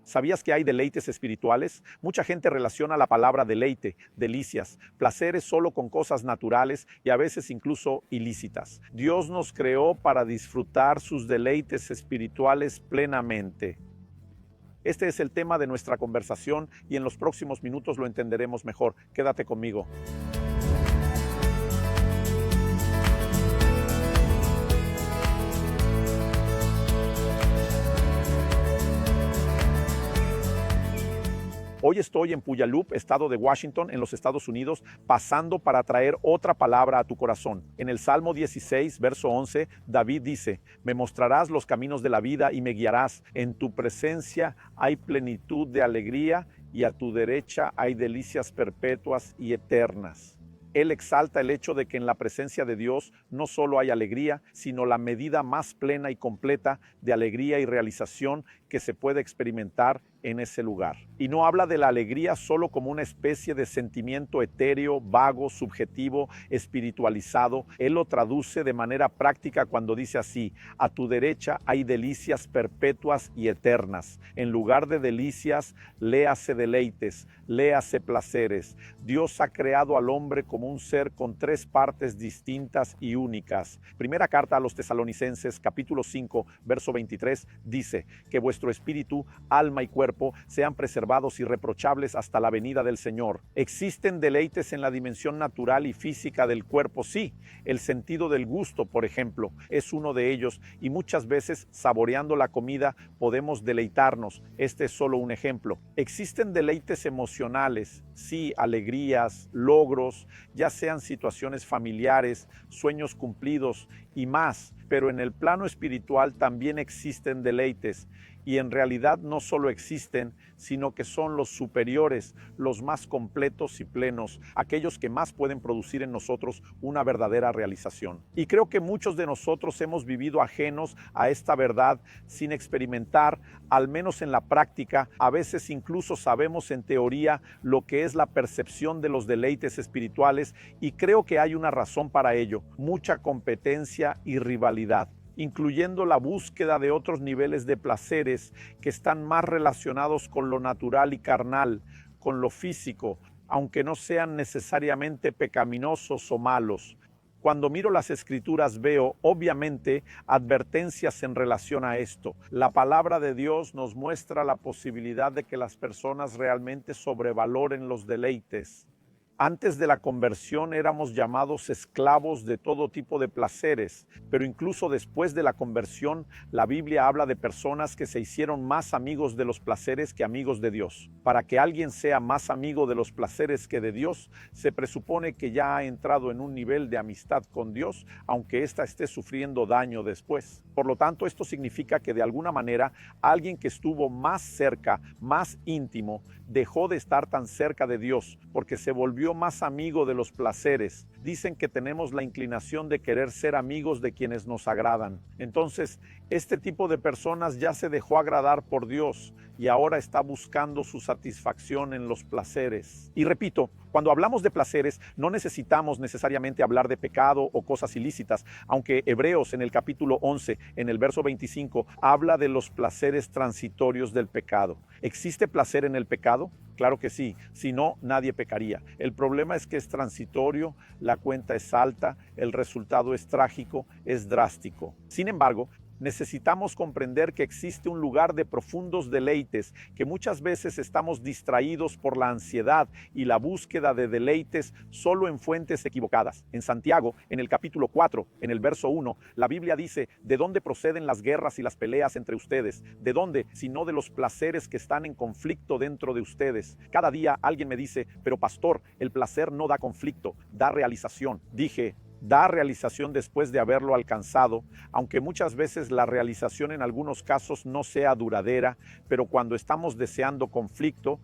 ¿Sabías que hay deleites espirituales? Mucha gente relaciona la palabra deleite, delicias, placeres solo con cosas naturales y a veces incluso ilícitas. Dios nos creó para disfrutar sus deleites espirituales plenamente. Este es el tema de nuestra conversación y en los próximos minutos lo entenderemos mejor. Quédate conmigo. Hoy estoy en Puyallup, estado de Washington, en los Estados Unidos, pasando para traer otra palabra a tu corazón. En el Salmo 16, verso 11, David dice: «Me mostrarás los caminos de la vida y me guiarás. En tu presencia hay plenitud de alegría y a tu derecha hay delicias perpetuas y eternas». Él exalta el hecho de que en la presencia de Dios no solo hay alegría, sino la medida más plena y completa de alegría y realización que se puede experimentar en ese lugar. Y no habla de la alegría solo como una especie de sentimiento etéreo, vago, subjetivo, espiritualizado. Él lo traduce de manera práctica cuando dice así: a tu derecha hay delicias perpetuas y eternas. En lugar de delicias, léase deleites, léase placeres. Dios ha creado al hombre como un ser con tres partes distintas y únicas. Primera carta a los Tesalonicenses, capítulo 5, verso 23, dice: que vuestro espíritu, alma y cuerpo sean preservados irreprochables hasta la venida del Señor. ¿Existen deleites en la dimensión natural y física del cuerpo? Sí. El sentido del gusto, por ejemplo, es uno de ellos, y muchas veces saboreando la comida podemos deleitarnos. Este es solo un ejemplo. ¿Existen deleites emocionales? Sí, alegrías, logros, ya sean situaciones familiares, sueños cumplidos y más. Pero en el plano espiritual también existen deleites. Y en realidad no solo existen, sino que son los superiores, los más completos y plenos, aquellos que más pueden producir en nosotros una verdadera realización. Y creo que muchos de nosotros hemos vivido ajenos a esta verdad sin experimentar, al menos en la práctica. A veces incluso sabemos en teoría lo que es la percepción de los deleites espirituales, y creo que hay una razón para ello: mucha competencia y rivalidad, incluyendo la búsqueda de otros niveles de placeres que están más relacionados con lo natural y carnal, con lo físico, aunque no sean necesariamente pecaminosos o malos. Cuando miro las Escrituras veo, obviamente, advertencias en relación a esto. La palabra de Dios nos muestra la posibilidad de que las personas realmente sobrevaloren los deleites. Antes de la conversión éramos llamados esclavos de todo tipo de placeres, pero incluso después de la conversión, la Biblia habla de personas que se hicieron más amigos de los placeres que amigos de Dios. Para que alguien sea más amigo de los placeres que de Dios, se presupone que ya ha entrado en un nivel de amistad con Dios, aunque ésta esté sufriendo daño después. Por lo tanto, esto significa que de alguna manera alguien que estuvo más cerca, más íntimo, dejó de estar tan cerca de Dios porque se volvió más amigo de los placeres. Dicen que tenemos la inclinación de querer ser amigos de quienes nos agradan. Entonces, este tipo de personas ya se dejó agradar por Dios y ahora está buscando su satisfacción en los placeres. Y repito, cuando hablamos de placeres, no necesitamos necesariamente hablar de pecado o cosas ilícitas, aunque Hebreos en el capítulo 11, en el verso 25, habla de los placeres transitorios del pecado. ¿Existe placer en el pecado? Claro que sí, si no, nadie pecaría. El problema es que es transitorio, la cuenta es alta, el resultado es trágico, es drástico. Sin embargo, necesitamos comprender que existe un lugar de profundos deleites, que muchas veces estamos distraídos por la ansiedad y la búsqueda de deleites solo en fuentes equivocadas. En Santiago, en el capítulo 4, en el verso 1, la Biblia dice: ¿de dónde proceden las guerras y las peleas entre ustedes? ¿De dónde? Sino de los placeres que están en conflicto dentro de ustedes. Cada día alguien me dice: pero pastor, el placer no da conflicto, da realización. Dije: da realización después de haberlo alcanzado, aunque muchas veces la realización en algunos casos no sea duradera, pero cuando estamos deseando conflicto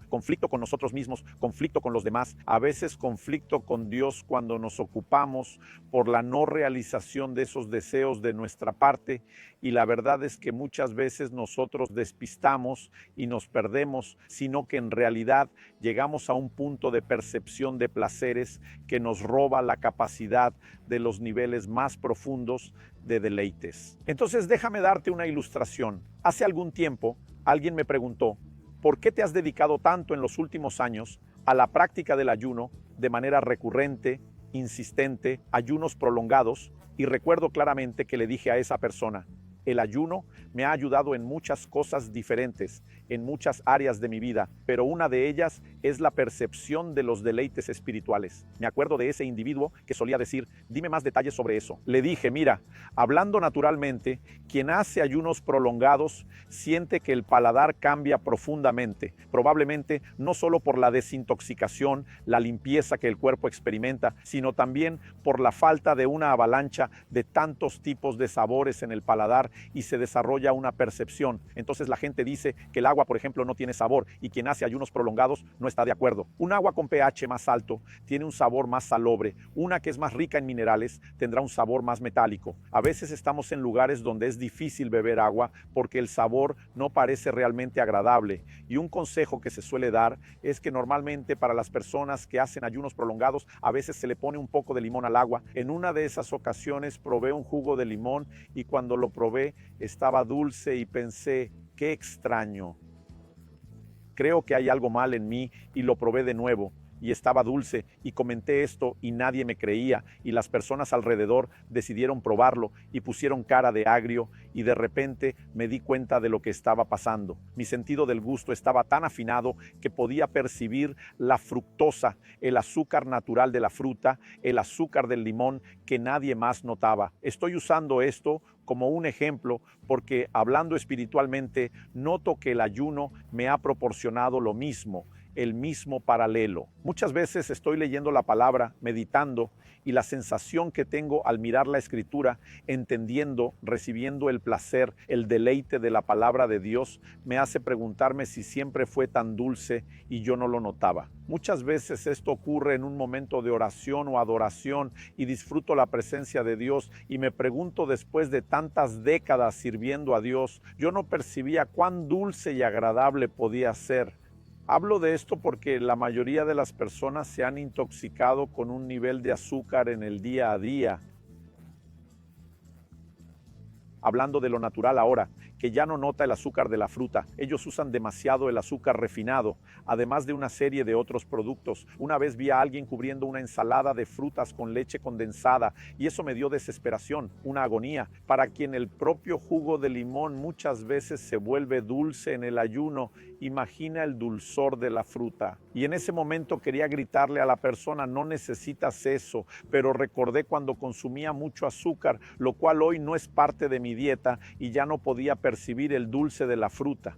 con nosotros mismos, conflicto con los demás, a veces conflicto con Dios cuando nos ocupamos por la no realización de esos deseos de nuestra parte, y la verdad es que muchas veces nosotros despistamos y nos perdemos, sino que en realidad llegamos a un punto de percepción de placeres que nos roba la capacidad de los niveles más profundos de deleites. Entonces déjame darte una ilustración. Hace algún tiempo alguien me preguntó: ¿por qué te has dedicado tanto en los últimos años a la práctica del ayuno de manera recurrente, insistente, ayunos prolongados? Y recuerdo claramente que le dije a esa persona, el ayuno me ha ayudado en muchas cosas diferentes, en muchas áreas de mi vida, pero una de ellas es la percepción de los deleites espirituales. Me acuerdo de ese individuo que solía decir, dime más detalles sobre eso. Le dije, mira, hablando naturalmente, quien hace ayunos prolongados siente que el paladar cambia profundamente, probablemente no solo por la desintoxicación, la limpieza que el cuerpo experimenta, sino también por la falta de una avalancha de tantos tipos de sabores en el paladar y se desarrolla una percepción. Entonces la gente dice que el agua, por ejemplo, no tiene sabor y quien hace ayunos prolongados no está de acuerdo. Un agua con pH más alto tiene un sabor más salobre. Una que es más rica en minerales tendrá un sabor más metálico. A veces estamos en lugares donde es difícil beber agua porque el sabor no parece realmente agradable. Y un consejo que se suele dar es que normalmente para las personas que hacen ayunos prolongados a veces se le pone un poco de limón al agua. En una de esas ocasiones probé un jugo de limón y cuando lo probé estaba dulce y pensé, qué extraño. Creo que hay algo mal en mí y lo probé de nuevo y estaba dulce y comenté esto y nadie me creía y las personas alrededor decidieron probarlo y pusieron cara de agrio y de repente me di cuenta de lo que estaba pasando. Mi sentido del gusto estaba tan afinado que podía percibir la fructosa, el azúcar natural de la fruta, el azúcar del limón que nadie más notaba. Estoy usando esto como un ejemplo porque hablando espiritualmente noto que el ayuno me ha proporcionado lo mismo, el mismo paralelo. Muchas veces estoy leyendo la palabra, meditando, y la sensación que tengo al mirar la escritura, entendiendo, recibiendo el placer, el deleite de la palabra de Dios, me hace preguntarme si siempre fue tan dulce y yo no lo notaba. Muchas veces esto ocurre en un momento de oración o adoración y disfruto la presencia de Dios y me pregunto después de tantas décadas sirviendo a Dios, yo no percibía cuán dulce y agradable podía ser. Hablo de esto porque la mayoría de las personas se han intoxicado con un nivel de azúcar en el día a día. Hablando de lo natural ahora, que ya no nota el azúcar de la fruta. Ellos usan demasiado el azúcar refinado, además de una serie de otros productos. Una vez vi a alguien cubriendo una ensalada de frutas con leche condensada y eso me dio desesperación, una agonía. Para quien el propio jugo de limón muchas veces se vuelve dulce en el ayuno, imagina el dulzor de la fruta. Y en ese momento quería gritarle a la persona, no necesitas eso, pero recordé cuando consumía mucho azúcar, lo cual hoy no es parte de mi dieta y ya no podía percibir el dulce de la fruta.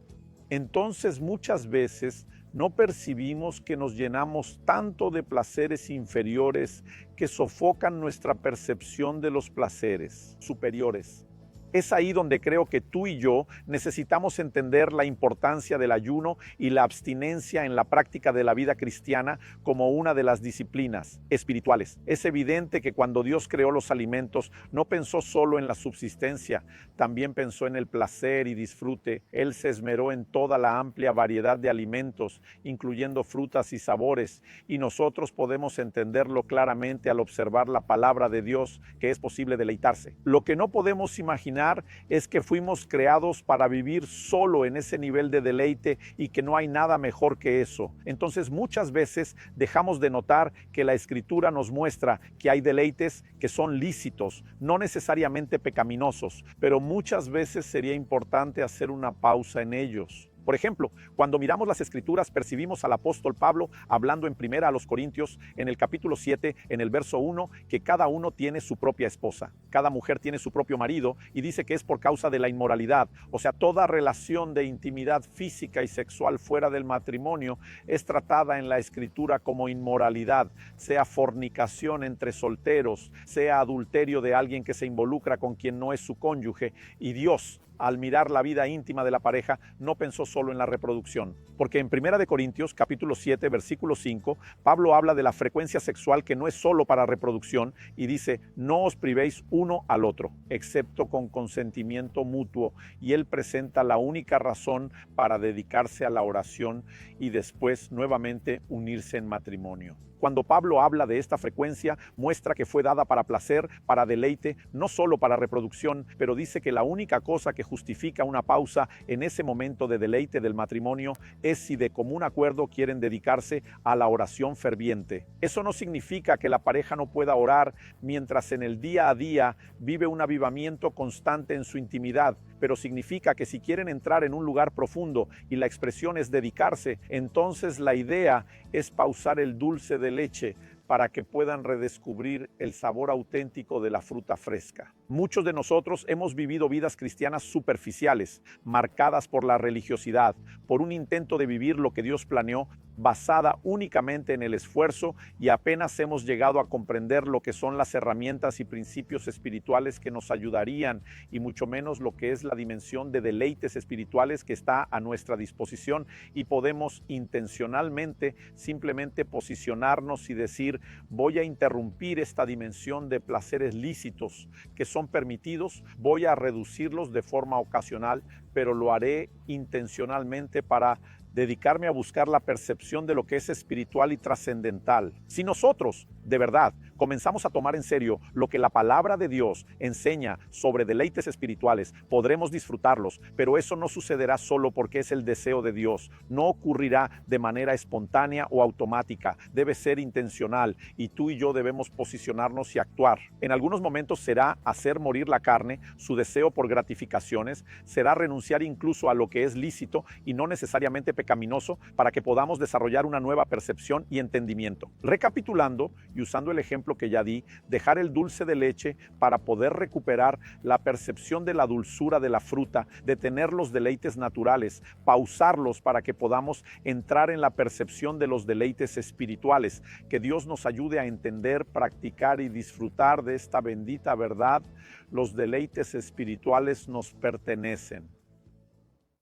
Entonces muchas veces no percibimos que nos llenamos tanto de placeres inferiores que sofocan nuestra percepción de los placeres superiores. Es ahí donde creo que tú y yo necesitamos entender la importancia del ayuno y la abstinencia en la práctica de la vida cristiana como una de las disciplinas espirituales. Es evidente que cuando Dios creó los alimentos, no pensó solo en la subsistencia, también pensó en el placer y disfrute. Él se esmeró en toda la amplia variedad de alimentos, incluyendo frutas y sabores, y nosotros podemos entenderlo claramente al observar la palabra de Dios, que es posible deleitarse. Lo que no podemos imaginar es que fuimos creados para vivir solo en ese nivel de deleite y que no hay nada mejor que eso. Entonces muchas veces dejamos de notar que la Escritura nos muestra que hay deleites que son lícitos, no necesariamente pecaminosos, pero muchas veces sería importante hacer una pausa en ellos. Por ejemplo, cuando miramos las Escrituras percibimos al apóstol Pablo hablando en primera a los Corintios en el capítulo 7, en el verso 1, que cada uno tiene su propia esposa, cada mujer tiene su propio marido y dice que es por causa de la inmoralidad, o sea, toda relación de intimidad física y sexual fuera del matrimonio es tratada en la Escritura como inmoralidad, sea fornicación entre solteros, sea adulterio de alguien que se involucra con quien no es su cónyuge, y Dios, al mirar la vida íntima de la pareja, no pensó solo en la reproducción. Porque en 1 Corintios, capítulo 7, versículo 5, Pablo habla de la frecuencia sexual que no es solo para reproducción y dice, no os privéis uno al otro, excepto con consentimiento mutuo. Y él presenta la única razón para dedicarse a la oración y después nuevamente unirse en matrimonio. Cuando Pablo habla de esta frecuencia, muestra que fue dada para placer, para deleite, no solo para reproducción, pero dice que la única cosa que justifica una pausa en ese momento de deleite del matrimonio es si de común acuerdo quieren dedicarse a la oración ferviente. Eso no significa que la pareja no pueda orar mientras en el día a día vive un avivamiento constante en su intimidad, pero significa que si quieren entrar en un lugar profundo y la expresión es dedicarse, entonces la idea es pausar el dulce de leche para que puedan redescubrir el sabor auténtico de la fruta fresca. Muchos de nosotros hemos vivido vidas cristianas superficiales, marcadas por la religiosidad, por un intento de vivir lo que Dios planeó, basada únicamente en el esfuerzo, y apenas hemos llegado a comprender lo que son las herramientas y principios espirituales que nos ayudarían, y mucho menos lo que es la dimensión de deleites espirituales que está a nuestra disposición, y podemos intencionalmente simplemente posicionarnos y decir: voy a interrumpir esta dimensión de placeres lícitos que son permitidos, voy a reducirlos de forma ocasional, pero lo haré intencionalmente para dedicarme a buscar la percepción de lo que es espiritual y trascendental. Si nosotros, de verdad, comenzamos a tomar en serio lo que la palabra de Dios enseña sobre deleites espirituales, podremos disfrutarlos, pero eso no sucederá solo porque es el deseo de Dios. No ocurrirá de manera espontánea o automática, debe ser intencional, y tú y yo debemos posicionarnos y actuar. En algunos momentos será hacer morir la carne, su deseo por gratificaciones, será renunciar incluso a lo que es lícito y no necesariamente pecaminoso, para que podamos desarrollar una nueva percepción y entendimiento. Recapitulando y usando el ejemplo que ya di, dejar el dulce de leche para poder recuperar la percepción de la dulzura de la fruta, de tener los deleites naturales, pausarlos para que podamos entrar en la percepción de los deleites espirituales. Que Dios nos ayude a entender, practicar y disfrutar de esta bendita verdad. Los deleites espirituales nos pertenecen.